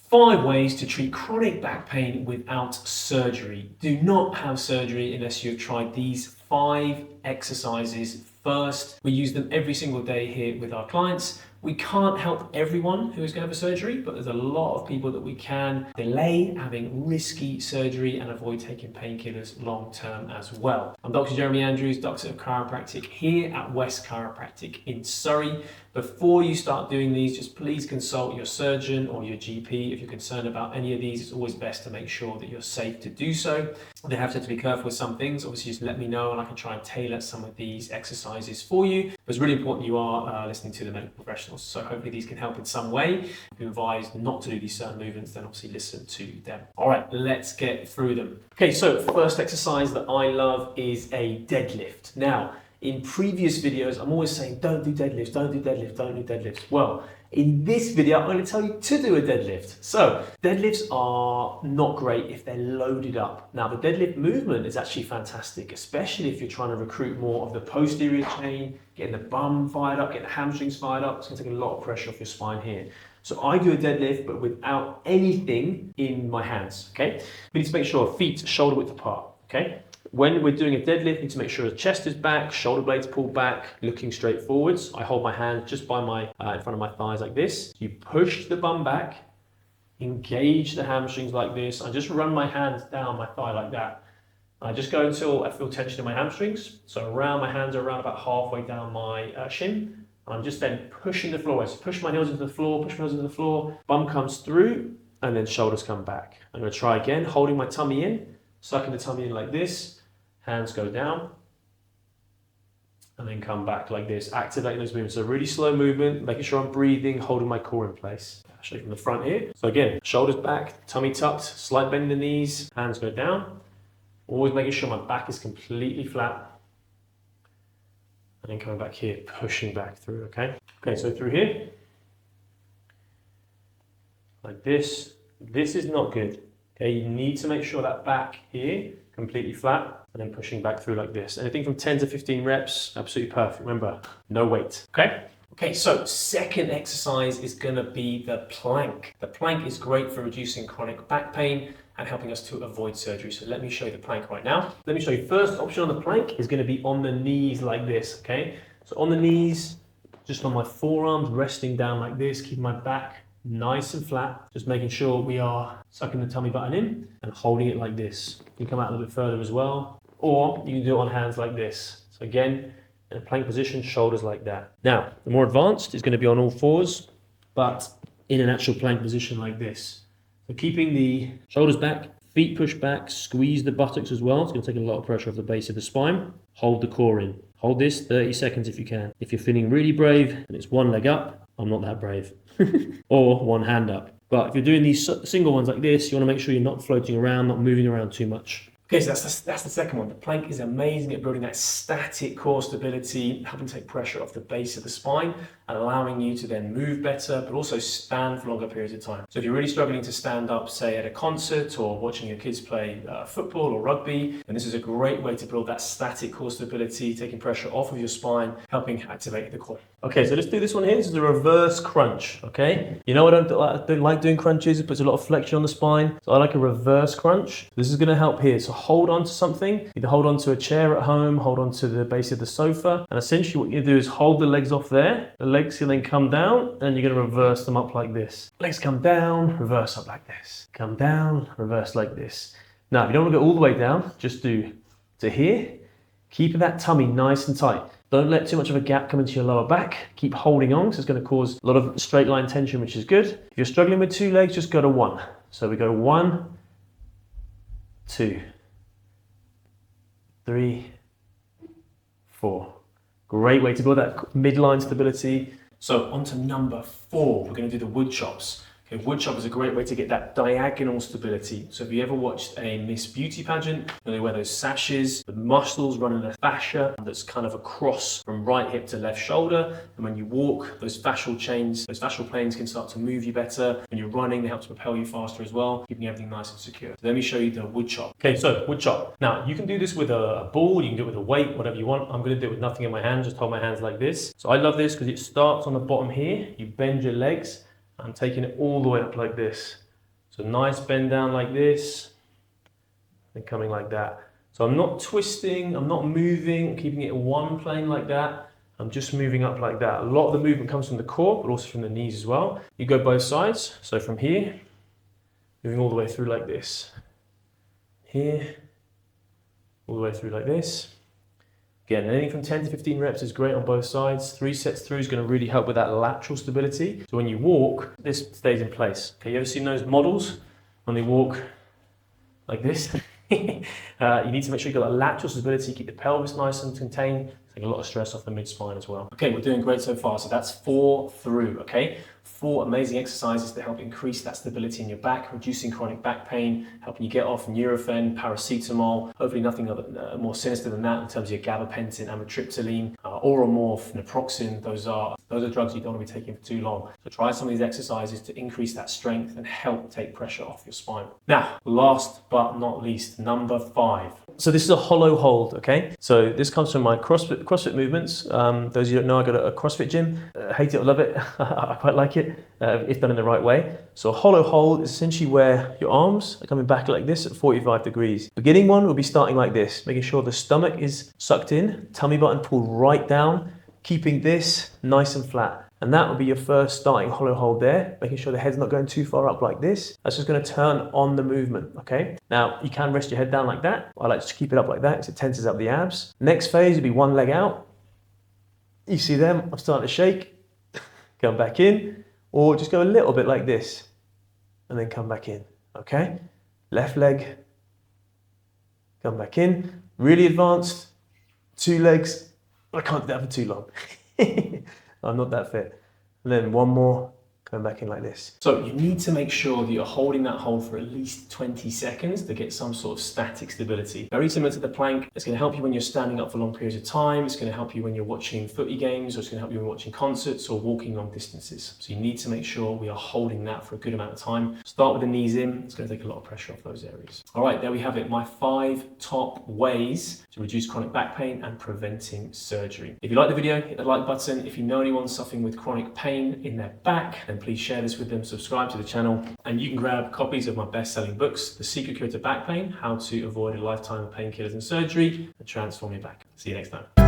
5 ways to treat chronic back pain without surgery. Do not have surgery unless you've tried these 5 exercises first. We use them every single day here with our clients. We can't help everyone who is going to have a surgery, but there's a lot of people that we can delay having risky surgery and avoid taking painkillers long term as well. I'm Dr. Jeremy Andrews, Doctor of Chiropractic here at West Chiropractic in Surrey. Before you start doing these, just please consult your surgeon or your GP. If you're concerned about any of these, it's always best to make sure that you're safe to do so. They have to be careful with some things. Obviously, just let me know and I can try and tailor some of these exercises for you. But it's really important you are listening to the medical professionals. So hopefully these can help in some way. If you're advised not to do these certain movements, then obviously listen to them. All right, let's get through them. Okay, so first exercise that I love is a deadlift. Now, in previous videos, I'm always saying, don't do deadlifts, don't do deadlifts, don't do deadlifts. Well, in this video, I'm going to tell you to do a deadlift. So deadlifts are not great if they're loaded up. Now, the deadlift movement is actually fantastic, especially if you're trying to recruit more of the posterior chain, getting the bum fired up, getting the hamstrings fired up. It's going to take a lot of pressure off your spine here. So I do a deadlift, but without anything in my hands, okay? We need to make sure feet shoulder width apart, okay? When we're doing a deadlift, you need to make sure the chest is back, shoulder blades pulled back, looking straight forwards. I hold my hand just by my in front of my thighs like this. You push the bum back, engage the hamstrings like this. I just run my hands down my thigh like that. I just go until I feel tension in my hamstrings. So around my hands are around about halfway down my shin. And I'm just then pushing the floor. So push my heels into the floor, push my heels into the floor. Bum comes through and then shoulders come back. I'm going to try again, holding my tummy in, sucking the tummy in like this. Hands go down and then come back like this, activating those movements. So really slow movement, making sure I'm breathing, holding my core in place. I'll show you from the front here. So again, shoulders back, tummy tucked, slight bend in the knees, hands go down. Always making sure my back is completely flat. And then coming back here, pushing back through, okay? Okay, so through here, like this. This is not good, okay? You need to make sure that back here, completely flat, and then pushing back through like this. Anything from 10 to 15 reps, absolutely perfect. Remember, no weight, okay? Okay, so second exercise is gonna be the plank. The plank is great for reducing chronic back pain and helping us to avoid surgery. So let me show you the plank right now. Let me show you first option on the plank is gonna be on the knees like this, okay? So on the knees, just on my forearms, resting down like this, keeping my back nice and flat, just making sure we are sucking the tummy button in and holding it like this. You can come out a little bit further as well, or you can do it on hands like this. So again, in a plank position, shoulders like that. Now, the more advanced is going to be on all fours, but in an actual plank position like this. So keeping the shoulders back, feet pushed back, squeeze the buttocks as well. It's going to take a lot of pressure off the base of the spine. Hold the core in. Hold this 30 seconds if you can. If you're feeling really brave and it's one leg up, I'm not that brave. Or one hand up. But if you're doing these single ones like this, you want to make sure you're not floating around, not moving around too much. Okay, so that's the second one. The plank is amazing at building that static core stability, helping take pressure off the base of the spine and allowing you to then move better, but also stand for longer periods of time. So if you're really struggling to stand up, say at a concert or watching your kids play football or rugby, then this is a great way to build that static core stability, taking pressure off of your spine, helping activate the core. Okay, so let's do this one here. This is a reverse crunch, okay? You know I don't like doing crunches. It puts a lot of flexion on the spine. So I like a reverse crunch. This is gonna help here. So hold on to something. Either hold on to a chair at home, hold on to the base of the sofa. And essentially what you do is hold the legs off there. The legs can then come down and you're gonna reverse them up like this. Legs come down, reverse up like this. Come down, reverse like this. Now, if you don't wanna go all the way down, just do to here. Keeping that tummy nice and tight. Don't let too much of a gap come into your lower back. Keep holding on, so it's going to cause a lot of straight line tension, which is good. If you're struggling with 2 legs, just go to 1. So we go 1, 2, 3, 4. Great way to build that midline stability. So on to number 4, we're going to do the wood chops. Okay, wood chop is a great way to get that diagonal stability. So if you ever watched a Miss Beauty pageant, they wear those sashes, the muscles run in a fascia that's kind of across from right hip to left shoulder. And when you walk, those fascial chains, those fascial planes can start to move you better. When you're running, they help to propel you faster as well, keeping everything nice and secure. So let me show you the wood chop. Okay, so wood chop. Now, you can do this with a ball, you can do it with a weight, whatever you want. I'm gonna do it with nothing in my hand, just hold my hands like this. So I love this because it starts on the bottom here. You bend your legs. I'm taking it all the way up like this. So nice bend down like this, and coming like that. So I'm not twisting, I'm not moving, keeping it in one plane like that. I'm just moving up like that. A lot of the movement comes from the core, but also from the knees as well. You go both sides. So from here, moving all the way through like this. Here, all the way through like this. Again, anything from 10 to 15 reps is great on both sides. 3 sets through is going to really help with that lateral stability. So when you walk, this stays in place. Okay, you ever seen those models when they walk like this? You need to make sure you've got that lateral stability, keep the pelvis nice and contained, take a lot of stress off the mid-spine as well. Okay, we're doing great so far. So that's 4 through, okay? 4 amazing exercises to help increase that stability in your back, reducing chronic back pain, helping you get off Nurofen, paracetamol, hopefully nothing other, more sinister than that in terms of your gabapentin, amitriptyline, oromorph, naproxen. Those are drugs you don't want to be taking for too long. So try some of these exercises to increase that strength and help take pressure off your spine. Now, last but not least, number 5. So this is a hollow hold, okay? So this comes from my CrossFit movements. Those of you who don't know, I got a CrossFit gym. Hate it or love it, I quite like it if done in the right way. So a hollow hold is essentially where your arms are coming back like this at 45 degrees. Beginning one will be starting like this, making sure the stomach is sucked in, tummy button pulled right down, keeping this nice and flat. And that will be your first starting hollow hold there, making sure the head's not going too far up like this. That's just going to turn on the movement, okay? Now, you can rest your head down like that. I like to keep it up like that because it tenses up the abs. Next phase will be one leg out. You see them, I'm starting to shake, come back in, or just go a little bit like this, and then come back in, okay? Left leg, come back in, really advanced, 2 legs. I can't do that for too long. I'm not that fit. And then one more, coming back in like this. So you need to make sure that you're holding that hold for at least 20 seconds to get some sort of static stability. Very similar to the plank. It's going to help you when you're standing up for long periods of time. It's going to help you when you're watching footy games, or it's going to help you when you're watching concerts or walking long distances. So you need to make sure we are holding that for a good amount of time. Start with the knees in. It's going to take a lot of pressure off those areas. All right, there we have it. My 5 top ways to reduce chronic back pain and preventing surgery. If you like the video, hit the like button. If you know anyone suffering with chronic pain in their back, then please share this with them, subscribe to the channel, and you can grab copies of my best-selling books, The Secret Cure to Back Pain, How to Avoid a Lifetime of Painkillers and Surgery, and Transform Your Back. See you next time.